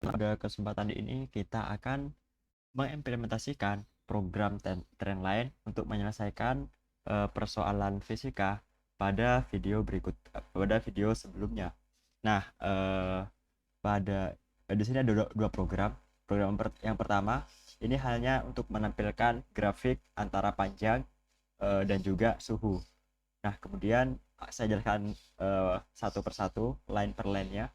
Pada kesempatan ini kita akan mengimplementasikan program Trendline untuk menyelesaikan persoalan fisika pada video sebelumnya. Nah, di sini ada dua program. Yang pertama ini hanya untuk menampilkan grafik antara panjang dan juga suhu. Nah, kemudian saya jelaskan satu persatu, line per line-nya.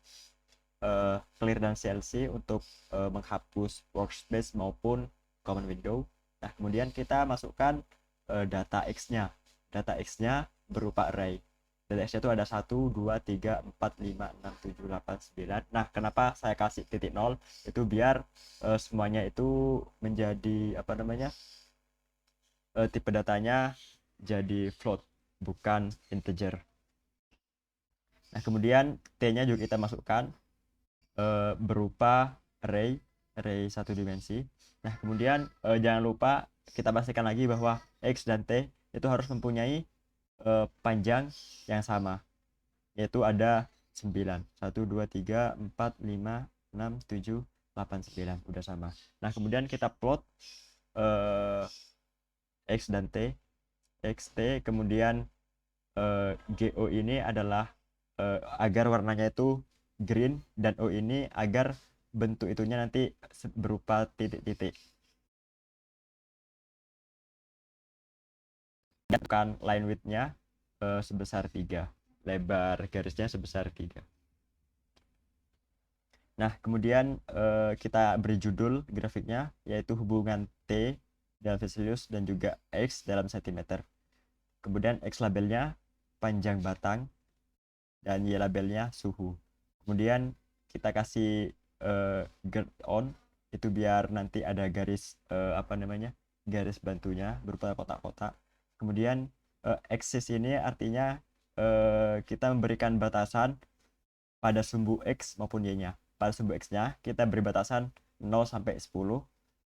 Clear dan CLC untuk menghapus workspace maupun common window. Nah, kemudian kita masukkan data X-nya. Data X-nya berupa array. Data X-nya itu ada 1, 2, 3, 4, 5, 6, 7, 8, 9. Nah, kenapa saya kasih titik 0? Itu biar semuanya itu menjadi tipe datanya jadi float, bukan integer. Nah, kemudian T-nya juga kita masukkan berupa array satu dimensi. Nah, kemudian jangan lupa kita pastikan lagi bahwa X dan T itu harus mempunyai panjang yang sama, yaitu ada 9. 1, 2, 3, 4, 5, 6, 7, 8, 9. Udah sama. Nah, kemudian kita plot X dan T. XT, kemudian GO ini adalah agar warnanya itu green, dan O ini agar bentuk itunya nanti berupa titik-titik. Dan line width-nya sebesar 3, lebar garisnya sebesar 3. Nah, kemudian kita beri judul grafiknya, yaitu hubungan T dalam Celsius dan juga X dalam cm. Kemudian X labelnya panjang batang dan Y labelnya suhu. Kemudian kita kasih guard on, itu biar nanti ada garis garis bantunya berupa kotak-kotak. Kemudian axis ini artinya kita memberikan batasan pada sumbu X maupun Y-nya. Pada sumbu X-nya kita beri batasan 0 sampai 10,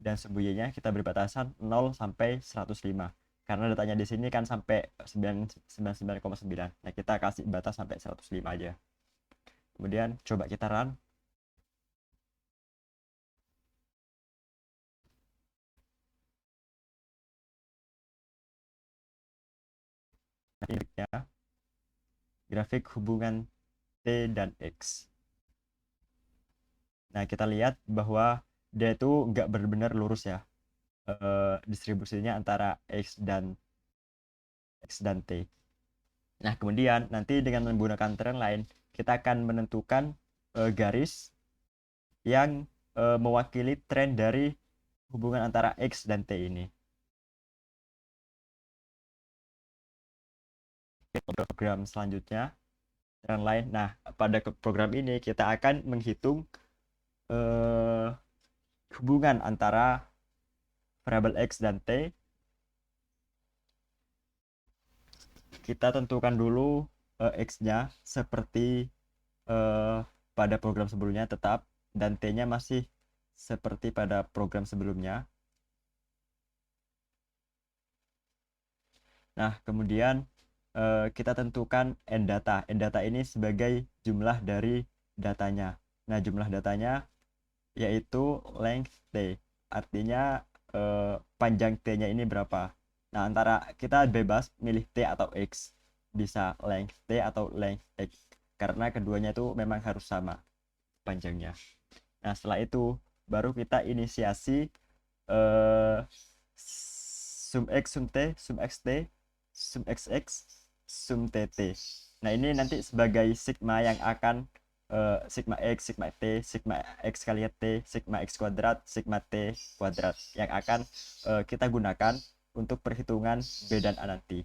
dan sumbu Y-nya kita beri batasan 0 sampai 105. Karena datanya di sini kan sampai 99,9. Nah, kita kasih batas sampai 105 aja. Kemudian coba kita run. Nah, ini grafik hubungan T dan X. Nah, kita lihat bahwa dia itu nggak benar-benar lurus ya. Distribusinya antara X dan T. Nah, kemudian nanti dengan menggunakan trend line, kita akan menentukan garis yang mewakili tren dari hubungan antara X dan T ini. Program selanjutnya, trend line. Nah, pada program ini kita akan menghitung hubungan antara variabel X dan T. Kita tentukan dulu X-nya seperti pada program sebelumnya tetap, dan T-nya masih seperti pada program sebelumnya. Nah, kemudian kita tentukan end data. End data ini sebagai jumlah dari datanya. Nah, jumlah datanya yaitu length T. Artinya panjang T-nya ini berapa. Nah, antara kita bebas milih T atau X. Bisa length T atau length X. Karena keduanya itu memang harus sama panjangnya. Nah, setelah itu baru kita inisiasi sum X, sum T, sum XT, sum XX, sum TT. Nah, ini nanti sebagai sigma yang akan sigma X, sigma T, sigma X kali T, sigma X kuadrat, sigma T kuadrat yang akan kita gunakan untuk perhitungan B dan A nanti.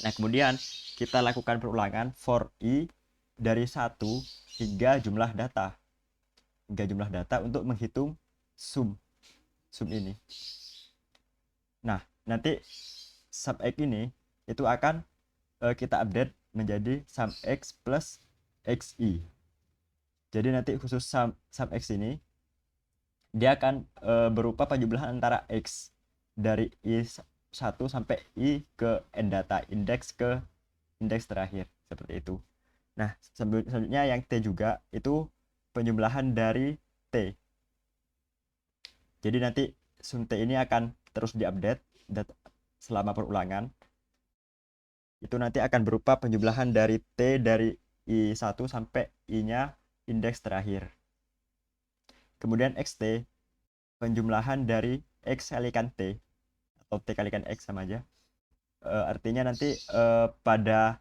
Nah, kemudian kita lakukan perulangan for I dari 1 hingga jumlah data. Untuk menghitung sum ini. Nah, nanti sum X ini itu akan kita update menjadi sum X plus XI. Jadi nanti khusus sum X ini dia akan berupa penjumlahan antara X dari I1 sampai I ke end data, indeks ke indeks terakhir, seperti itu. Nah, selanjutnya yang T juga itu penjumlahan dari T. Jadi nanti sum T ini akan terus diupdate selama perulangan. Itu nanti akan berupa penjumlahan dari T dari I1 sampai I-nya indeks terakhir. Kemudian XT, penjumlahan dari X kalikan T, atau T kalikan X sama aja. Artinya nanti pada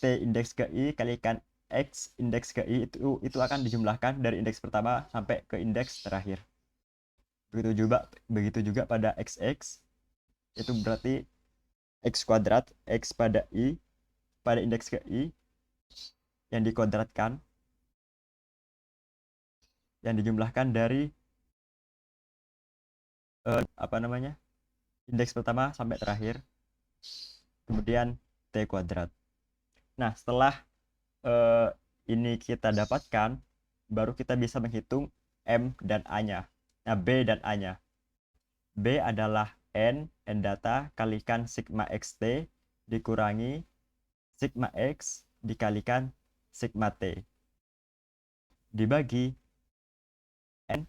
T indeks ke I kalikan X indeks ke I itu akan dijumlahkan dari indeks pertama sampai ke indeks terakhir. Begitu juga pada XX, itu berarti X kuadrat, X pada I, pada indeks ke I, yang dikuadratkan, yang dijumlahkan dari indeks pertama sampai terakhir, kemudian T kuadrat. Nah, setelah ini kita dapatkan, baru kita bisa menghitung M dan A-nya. Nah, B dan A-nya. B adalah N data kalikan sigma XT dikurangi sigma X dikalikan sigma T. Dibagi N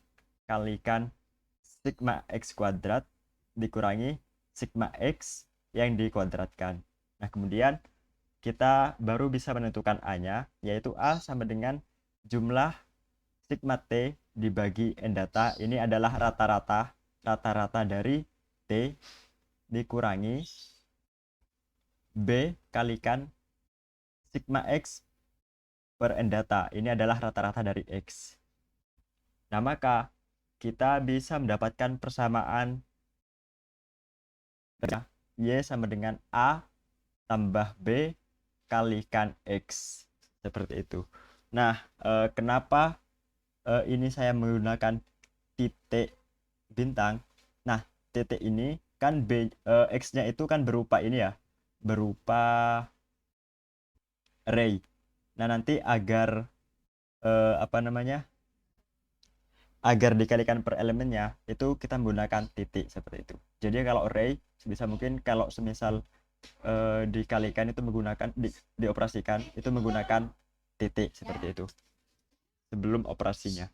kalikan sigma X kuadrat dikurangi sigma X yang dikuadratkan. Nah, kemudian kita baru bisa menentukan A-nya, yaitu A sama dengan jumlah sigma T dibagi N data. Ini adalah rata-rata dari T dikurangi B kalikan sigma X per N data. Ini adalah rata-rata dari X. Nah, maka kita bisa mendapatkan persamaan Y sama dengan A tambah B kalikan X. Seperti itu. Nah, kenapa ini saya menggunakan titik bintang? Nah, titik ini kan X-nya itu kan berupa ini ya, berupa array. Nah, nanti agar agar dikalikan per elemennya itu kita menggunakan titik seperti itu. Jadi kalau array sebisa mungkin kalau semisal dikalikan itu menggunakan dioperasikan itu menggunakan titik seperti itu sebelum operasinya.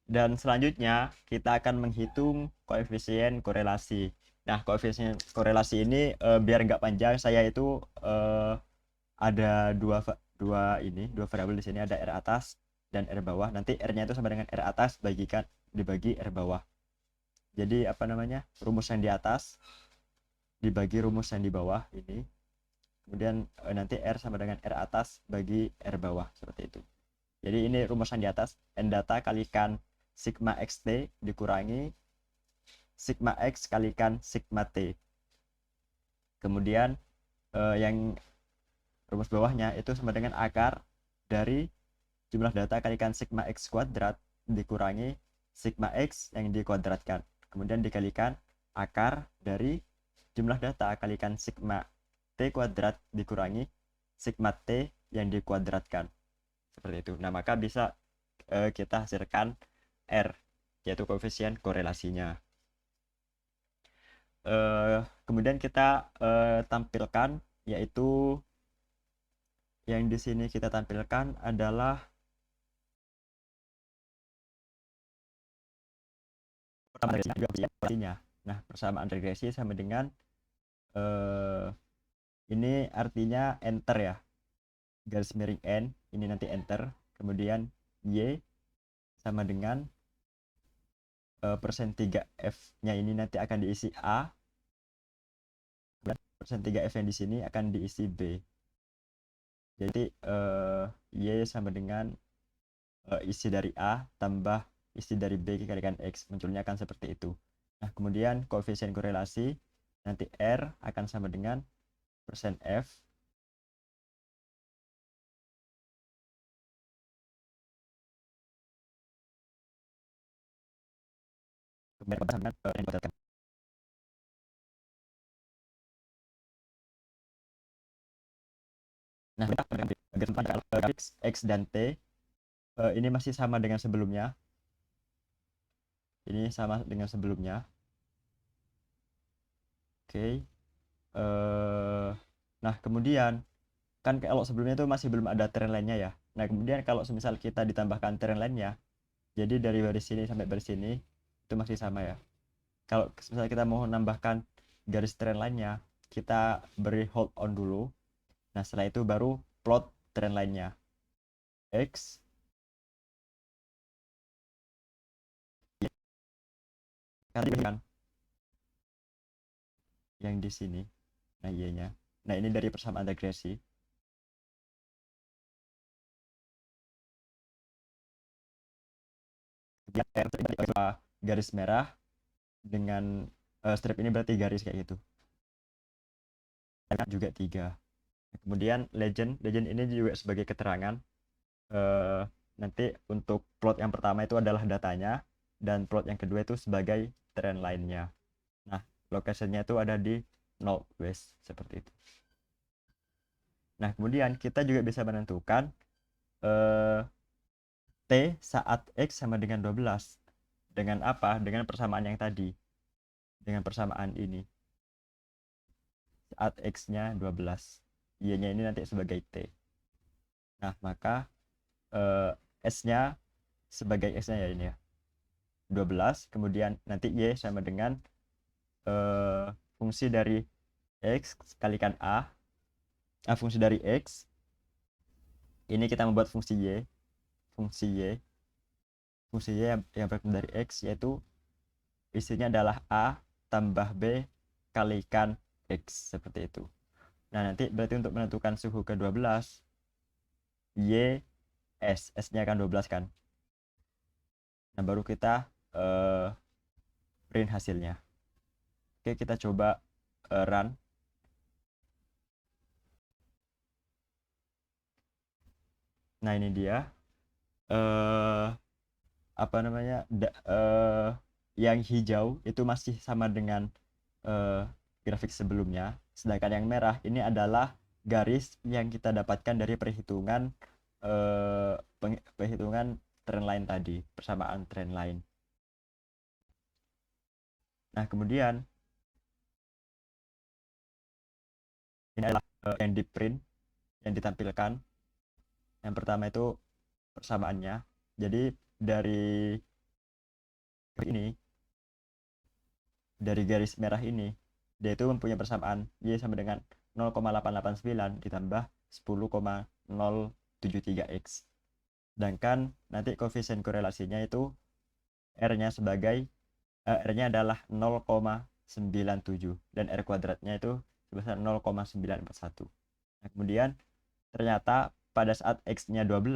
Dan selanjutnya kita akan menghitung koefisien korelasi. Nah, koefisien korelasi ini biar nggak panjang, saya itu ada dua variabel di sini, ada R atas dan R bawah. Nanti R-nya itu sama dengan R atas dibagi R bawah. Jadi rumus yang di atas dibagi rumus yang di bawah ini. Kemudian nanti R sama dengan R atas bagi R bawah seperti itu. Jadi ini rumus yang di atas, N data kalikan sigma XT dikurangi sigma X kalikan sigma T. Kemudian yang rumus bawahnya itu sama dengan akar dari jumlah data kalikan sigma X kuadrat dikurangi sigma X yang dikuadratkan. Kemudian dikalikan akar dari jumlah data kalikan sigma T kuadrat dikurangi sigma T yang dikuadratkan. Seperti itu. Nah, maka bisa kita hasilkan R, yaitu koefisien korelasinya. Kemudian kita tampilkan, yaitu yang di sini kita tampilkan adalah nah, persamaan regresi sama dengan ini artinya enter ya, garis miring N, ini nanti enter, kemudian Y sama dengan persen 3F nya ini nanti akan diisi A, dan persen 3F yang di sini akan diisi B. Jadi Y sama dengan isi dari A tambah isi dari B dikalikan X, munculnya akan seperti itu. Nah, kemudian koefisien korelasi nanti R akan sama dengan persen F Nah, pada X dan T ini masih sama dengan sebelumnya. Ini sama dengan sebelumnya. Oke. Nah, kemudian kan kalau sebelumnya itu masih belum ada trend line-nya ya. Nah kemudian kalau misal kita ditambahkan trend line-nya, jadi dari baris sini sampai baris sini itu masih sama ya. Kalau misalnya kita mau nambahkan garis trend line-nya, kita beri hold on dulu. Nah setelah itu baru plot trend line-nya. X kan yang di sini. Nah iya-nya. Nah ini dari persamaan regresi. Garis merah dengan strip ini berarti garis kayak gitu. Juga 3. Kemudian legend ini juga sebagai keterangan. Nanti untuk plot yang pertama itu adalah datanya, dan plot yang kedua itu sebagai trend line-nya. Nah location-nya itu ada di northwest seperti itu. Nah kemudian kita juga bisa menentukan T saat X sama dengan 12. Dengan apa? Dengan persamaan yang tadi. Dengan persamaan ini. Saat X-nya 12. Y-nya ini nanti sebagai T. Nah, maka S-nya sebagai S-nya ya ini ya. 12. Kemudian nanti Y sama dengan fungsi dari X kalikan A. Fungsi dari X. Ini kita membuat fungsi Y. Fungsi Y. Fungsi Y yang berasal dari X yaitu isinya adalah A tambah B kalikan X seperti itu. Nah nanti berarti untuk menentukan suhu ke-12 Y S-nya kan 12 kan. Nah baru kita print hasilnya. Oke kita coba run. Nah ini dia apa namanya yang hijau itu masih sama dengan grafik sebelumnya, sedangkan yang merah ini adalah garis yang kita dapatkan dari perhitungan trend line tadi, persamaan trend line. Nah kemudian ini adalah yang di print, yang ditampilkan. Yang pertama itu persamaannya, jadi dari ini, dari garis merah ini dia itu mempunyai persamaan Y sama dengan 0,889 ditambah 10,073X. Sedangkan nanti koefisien korelasinya itu R-nya adalah 0,97 dan R kuadratnya itu sebesar 0,941. Nah, kemudian ternyata pada saat X-nya 12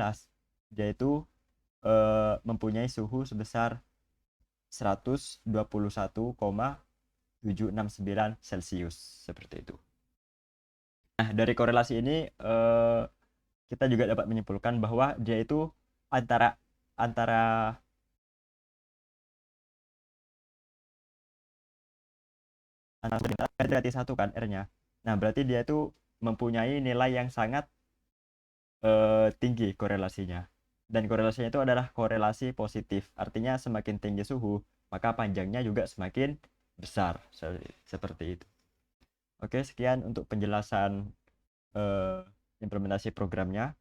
dia itu mempunyai suhu sebesar 121,769 Celcius seperti itu. Nah, dari korelasi ini kita juga dapat menyimpulkan bahwa dia itu antara berarti satu kan R-nya. Nah, berarti dia itu mempunyai nilai yang sangat tinggi korelasinya. Dan korelasinya itu adalah korelasi positif. Artinya semakin tinggi suhu, maka panjangnya juga semakin besar. Seperti itu. Oke, sekian untuk penjelasan implementasi programnya.